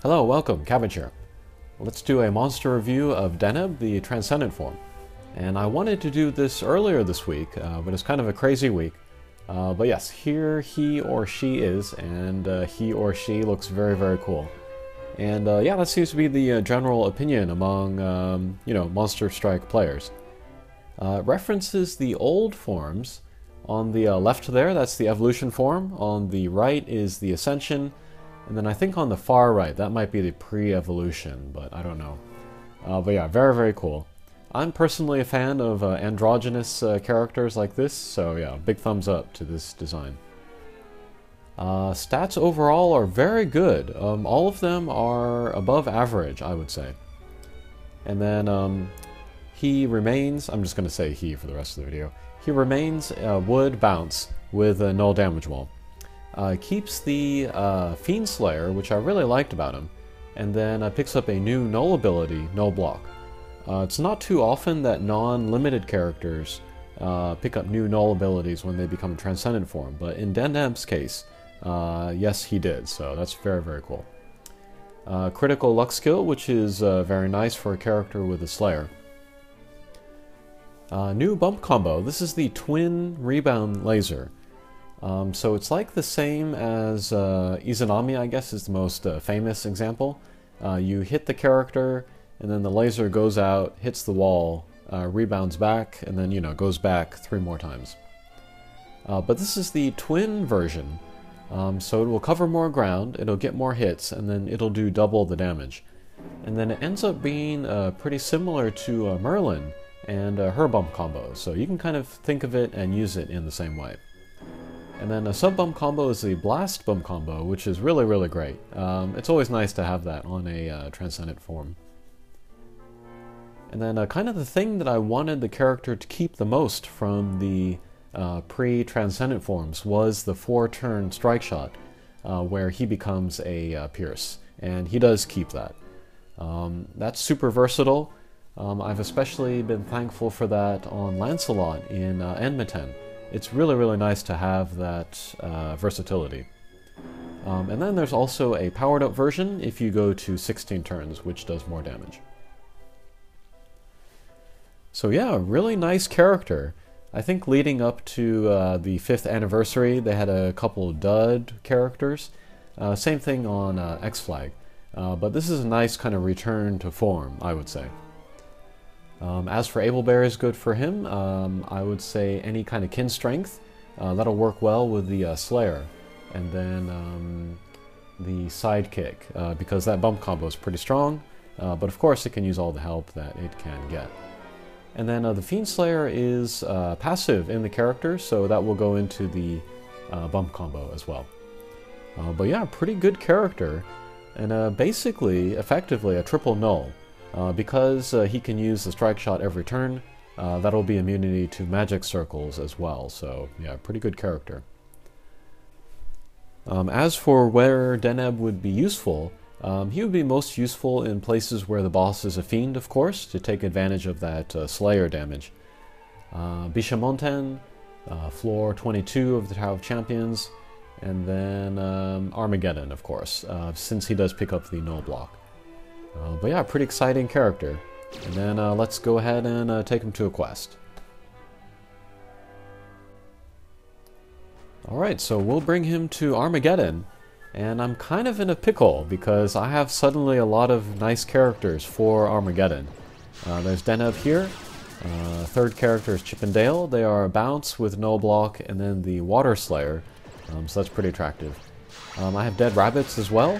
Hello, welcome, Cabbage here. Let's do a monster review of Deneb, the Transcendent form. And I wanted to do this earlier this week, but it's kind of a crazy week. But yes, here he or she is, and he or she looks very, very cool. And yeah, that seems to be the general opinion among, Monster Strike players. References the old forms. On the left there, that's the evolution form. On the right is the ascension. And then I think on the far right, that might be the pre-evolution, but I don't know. But yeah, very, very cool. I'm personally a fan of androgynous characters like this, so yeah, big thumbs up to this design. Stats overall are very good. All of them are above average, I would say. And then he remains, I'm just going to say he for the rest of the video, he remains wood bounce with a null damage wall. Keeps the Fiend Slayer, which I really liked about him, and then picks up a new null ability, Null Block. It's not too often that non-limited characters pick up new null abilities when they become Transcendent form, but in Deneb's case, yes he did, so that's very, very cool. Critical luck skill, which is very nice for a character with a Slayer. New bump combo, this is the Twin Rebound Laser. So it's like the same as Izanami, I guess, is the most famous example. You hit the character, and then the laser goes out, hits the wall, rebounds back, and then, goes back 3 more times. But this is the twin version, so it will cover more ground, it'll get more hits, and then it'll do double the damage. And then it ends up being pretty similar to Merlin and her bump combo, so you can kind of think of it and use it in the same way. And then a sub-bump combo is the blast bump combo, which is really, really great. It's always nice to have that on a Transcendent form. And then kind of the thing that I wanted the character to keep the most from the pre-Transcendent forms was the 4-turn strike shot, where he becomes a Pierce. And he does keep that. That's super versatile. I've especially been thankful for that on Lancelot in Enmeten. It's really, really nice to have that versatility. And then there's also a powered up version if you go to 16 turns, which does more damage. So yeah, really nice character. I think leading up to the 5th anniversary, they had a couple dud characters. Same thing on X-Flag. But this is a nice kind of return to form, I would say. As for Abelbear is good for him, I would say any kind of kin strength, that'll work well with the Slayer. And then the sidekick, because that bump combo is pretty strong, but of course it can use all the help that it can get. And then the Fiend Slayer is passive in the character, so that will go into the bump combo as well. But yeah, pretty good character, and basically, effectively, a triple null. Because he can use the strike shot every turn, that'll be immunity to magic circles as well, so yeah, pretty good character. As for where Deneb would be useful, he would be most useful in places where the boss is a fiend, of course, to take advantage of that Slayer damage. Bishamonten, floor 22 of the Tower of Champions, and then Armageddon, of course, since he does pick up the null block. But yeah, pretty exciting character. And then let's go ahead and take him to a quest. Alright, so we'll bring him to Armageddon. And I'm kind of in a pickle because I have suddenly a lot of nice characters for Armageddon. There's Deneb here. 3rd character is Chip and Dale. They are a bounce with null block, and then the Water Slayer. So that's pretty attractive. I have Dead Rabbits as well.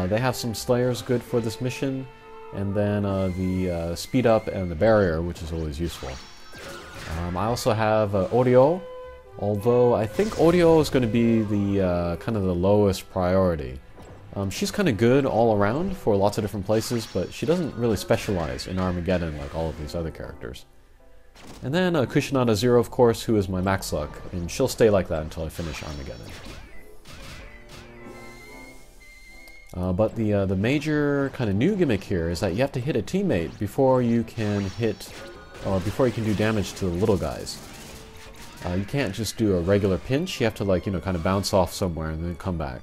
They have some Slayers good for this mission, and then the Speed Up and the Barrier, which is always useful. I also have Oreo, although I think Oreo is going to be the kind of the lowest priority. She's kind of good all around for lots of different places, but she doesn't really specialize in Armageddon like all of these other characters. And then Kushinada Zero, of course, who is my max luck, and she'll stay like that until I finish Armageddon. But the major kind of new gimmick here is that you have to hit a teammate before you can hit, or before you can do damage to the little guys. You can't just do a regular pinch, you have to kind of bounce off somewhere and then come back.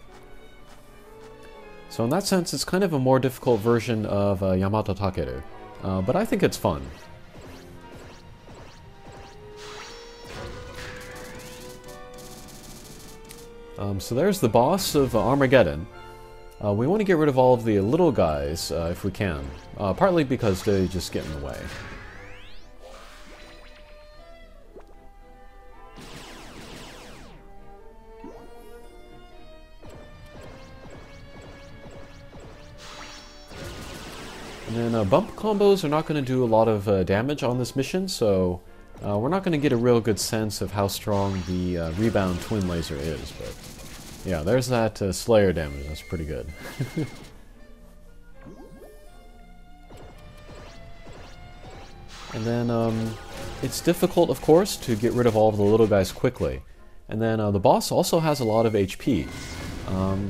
So in that sense, it's kind of a more difficult version of Yamato Takeru, but I think it's fun. So there's the boss of Armageddon. We want to get rid of all of the little guys if we can, partly because they just get in the way. And then bump combos are not going to do a lot of damage on this mission, so we're not going to get a real good sense of how strong the rebound twin laser is, but yeah, there's that Slayer damage. That's pretty good. And then it's difficult, of course, to get rid of all of the little guys quickly. And then the boss also has a lot of HP.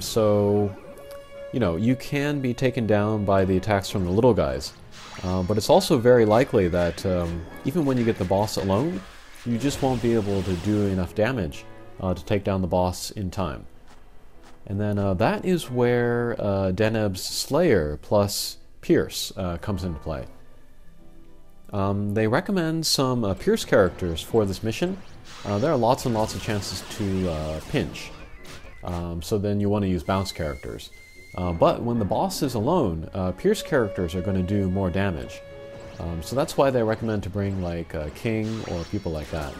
So, you know, you can be taken down by the attacks from the little guys. But it's also very likely that even when you get the boss alone, you just won't be able to do enough damage to take down the boss in time. And then that is where Deneb's Slayer plus Pierce comes into play. They recommend some Pierce characters for this mission. There are lots and lots of chances to pinch. So then you want to use bounce characters. But when the boss is alone, Pierce characters are going to do more damage. So that's why they recommend to bring like King or people like that.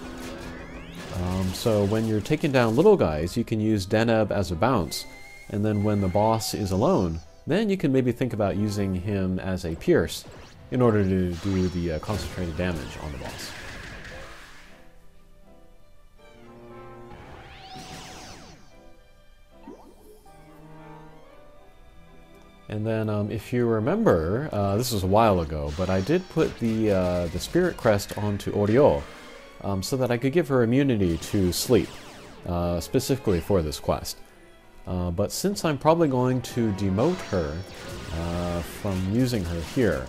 So when you're taking down little guys, you can use Deneb as a bounce, and then when the boss is alone, then you can maybe think about using him as a pierce in order to do the concentrated damage on the boss. And then if you remember, this was a while ago, but I did put the Spirit Crest onto Oryo, so that I could give her immunity to sleep, specifically for this quest. But since I'm probably going to demote her from using her here,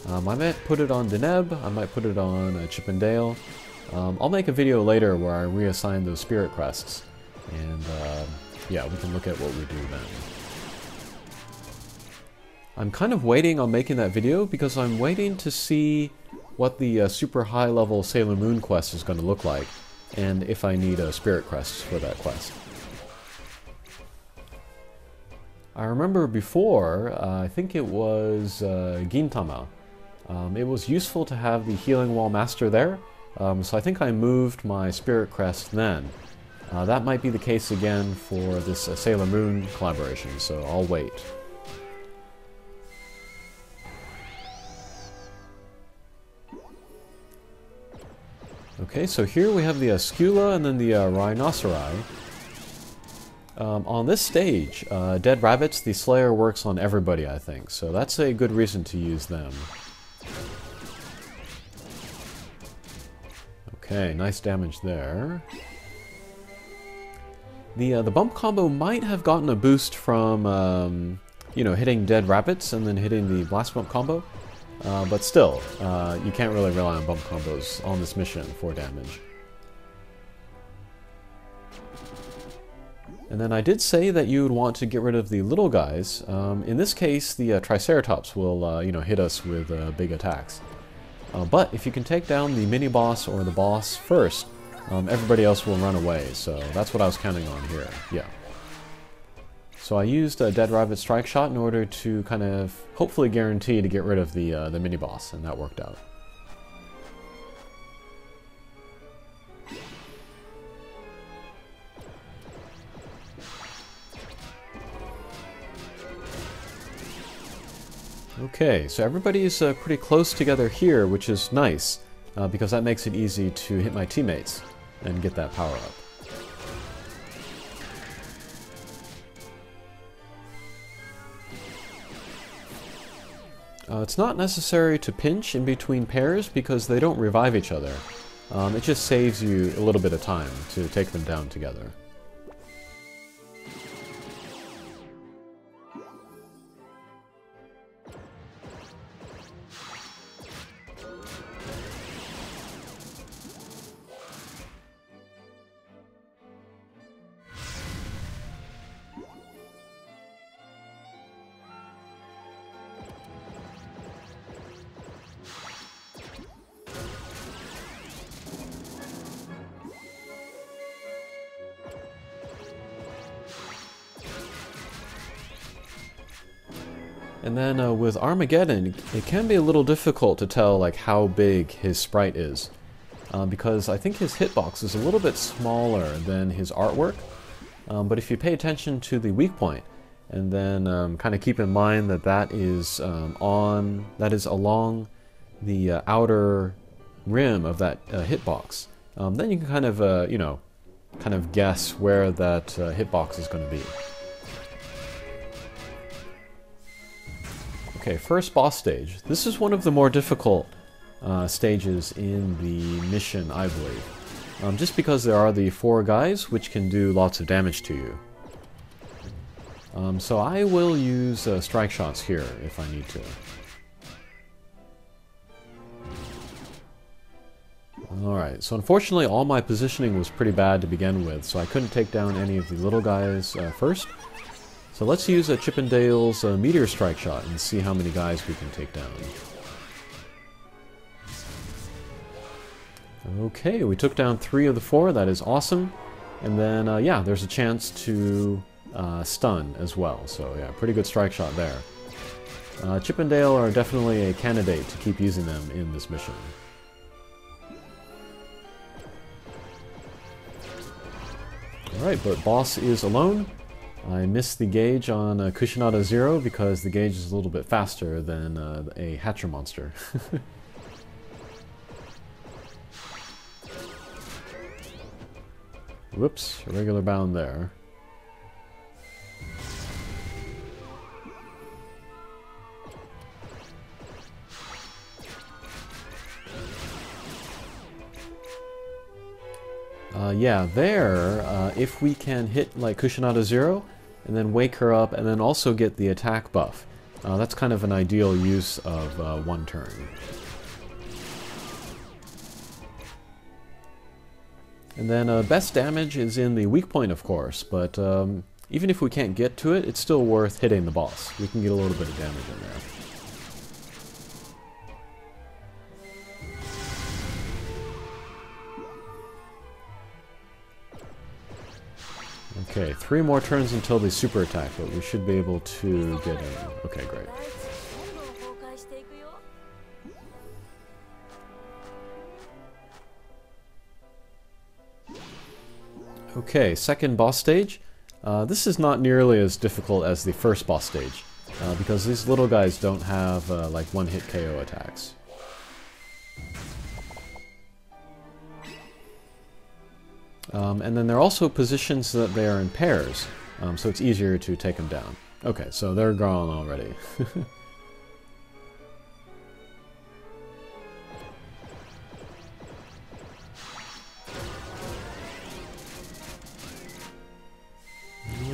I might put it on Deneb, I might put it on Chip and Dale. I'll make a video later where I reassign those Spirit Crests, and yeah, we can look at what we do then. I'm kind of waiting on making that video because I'm waiting to see what the super high level Sailor Moon quest is going to look like, and if I need Spirit Crests for that quest. I remember before, I think it was Gintama. It was useful to have the Healing Wall Master there, so I think I moved my Spirit Crest then. That might be the case again for this Sailor Moon collaboration, so I'll wait. Okay, so here we have the Skula and then the Rhinoceri. On this stage, Dead Rabbits, the Slayer works on everybody, I think, so that's a good reason to use them. Okay, nice damage there. The bump combo might have gotten a boost from, you know, hitting Dead Rabbits and then hitting the Blast Bump combo. But still, you can't really rely on bump combos on this mission for damage. And then I did say that you would want to get rid of the little guys. In this case, the Triceratops will, you know, hit us with big attacks. But if you can take down the mini-boss or the boss first, everybody else will run away. So that's what I was counting on here. Yeah. So I used a Dead Rabbit Strike Shot in order to kind of hopefully guarantee to get rid of the mini-boss, and that worked out. Okay, so everybody's pretty close together here, which is nice, because that makes it easy to hit my teammates and get that power up. It's not necessary to pinch in between pairs because they don't revive each other. It just saves you a little bit of time to take them down together. And then with Armageddon, it can be a little difficult to tell like how big his sprite is. Because I think his hitbox is a little bit smaller than his artwork. But if you pay attention to the weak point, and then kind of keep in mind that that is along the outer rim of that hitbox, then you can kind of kind of guess where that hitbox is going to be. Okay, first boss stage. This is one of the more difficult stages in the mission, I believe. Just because there are the 4 guys which can do lots of damage to you. So I will use strike shots here if I need to. Alright, so unfortunately all my positioning was pretty bad to begin with, so I couldn't take down any of the little guys first. So let's use Chippendale's meteor strike shot and see how many guys we can take down. Okay, we took down 3 of the 4, that is awesome. And then, yeah, there's a chance to stun as well, so yeah, pretty good strike shot there. Chippendale are definitely a candidate to keep using them in this mission. Alright, but boss is alone. I missed the gauge on Kushinada 0 because the gauge is a little bit faster than a Hatcher monster. Whoops, irregular bound there. Yeah, there, if we can hit like Kushinada 0, and then wake her up, and then also get the attack buff. That's kind of an ideal use of 1 turn. And then best damage is in the weak point, of course, but even if we can't get to it, it's still worth hitting the boss. We can get a little bit of damage in there. Okay, 3 more turns until the super attack, but we should be able to get in. Okay, great. Okay, second boss stage. This is not nearly as difficult as the first boss stage, because these little guys don't have like 1-hit KO attacks. And then there are also positions that they are in pairs, so it's easier to take them down. Okay, so they're gone already.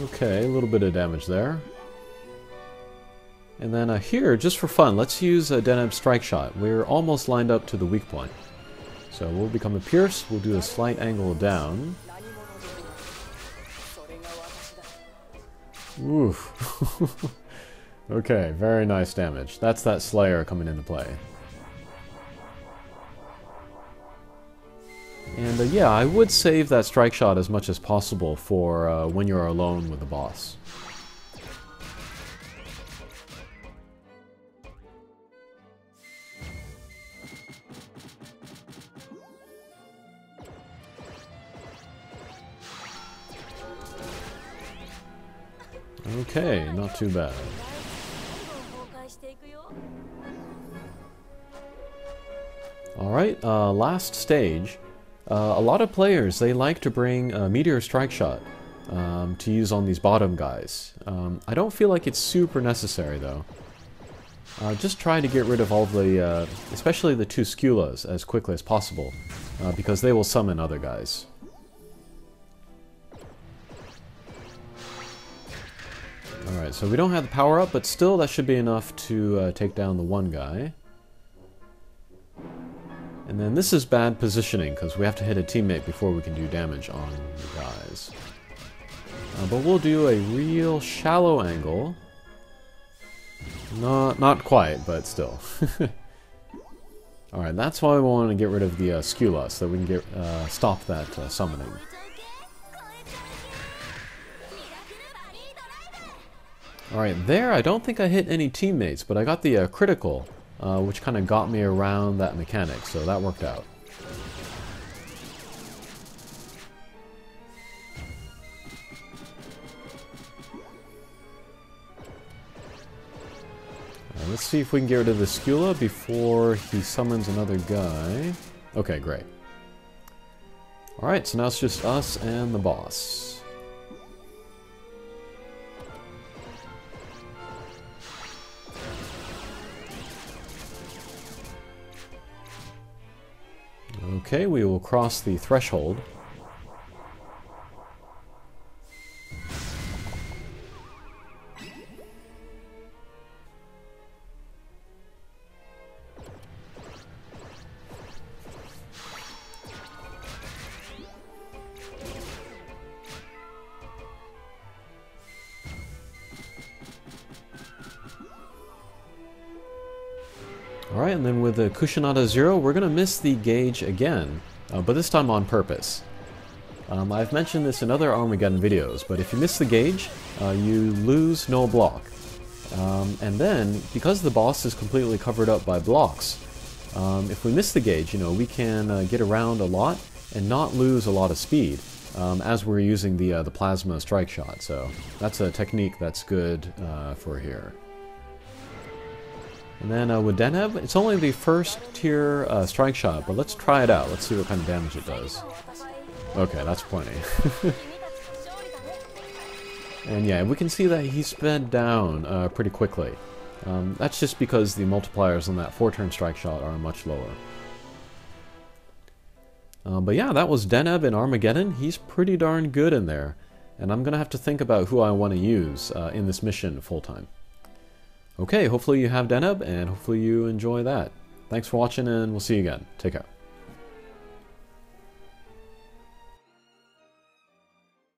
Okay, a little bit of damage there. And then here, just for fun, let's use a Deneb strike shot. We're almost lined up to the weak point. So we'll become a Pierce, we'll do a slight angle down. Oof. Okay, very nice damage. That's that Slayer coming into play. And yeah, I would save that strike shot as much as possible for when you're alone with the boss. Okay, not too bad. Alright, last stage. A lot of players, they like to bring a Meteor Strike Shot to use on these bottom guys. I don't feel like it's super necessary though. Just try to get rid of all the, especially the 2 Skulas as quickly as possible, because they will summon other guys. Alright, so we don't have the power up, but still that should be enough to take down the 1 guy. And then this is bad positioning, because we have to hit a teammate before we can do damage on the guys. But we'll do a real shallow angle. Not quite, but still. Alright, that's why we want to get rid of the Skula, so that we can stop that summoning. Alright, there I don't think I hit any teammates, but I got the critical, which kind of got me around that mechanic, so that worked out. Let's see if we can get rid of the Skula before he summons another guy. Okay, great. Alright, so now it's just us and the boss. Okay, we will cross the threshold. Alright, and then with the Kushinada Zero, we're going to miss the gauge again, but this time on purpose. I've mentioned this in other Armageddon videos, but if you miss the gauge, you lose no block. And then, because the boss is completely covered up by blocks, if we miss the gauge, we can get around a lot and not lose a lot of speed, as we're using the plasma strike shot. So that's a technique that's good for here. And then with Deneb, it's only the first tier strike shot, but let's try it out. Let's see what kind of damage it does. Okay, that's plenty. And yeah, we can see that he sped down pretty quickly. That's just because the multipliers on that 4-turn strike shot are much lower. But yeah, that was Deneb in Armageddon. He's pretty darn good in there. And I'm going to have to think about who I want to use in this mission full-time. Okay, hopefully you have Deneb, and hopefully you enjoy that. Thanks for watching, and we'll see you again. Take care.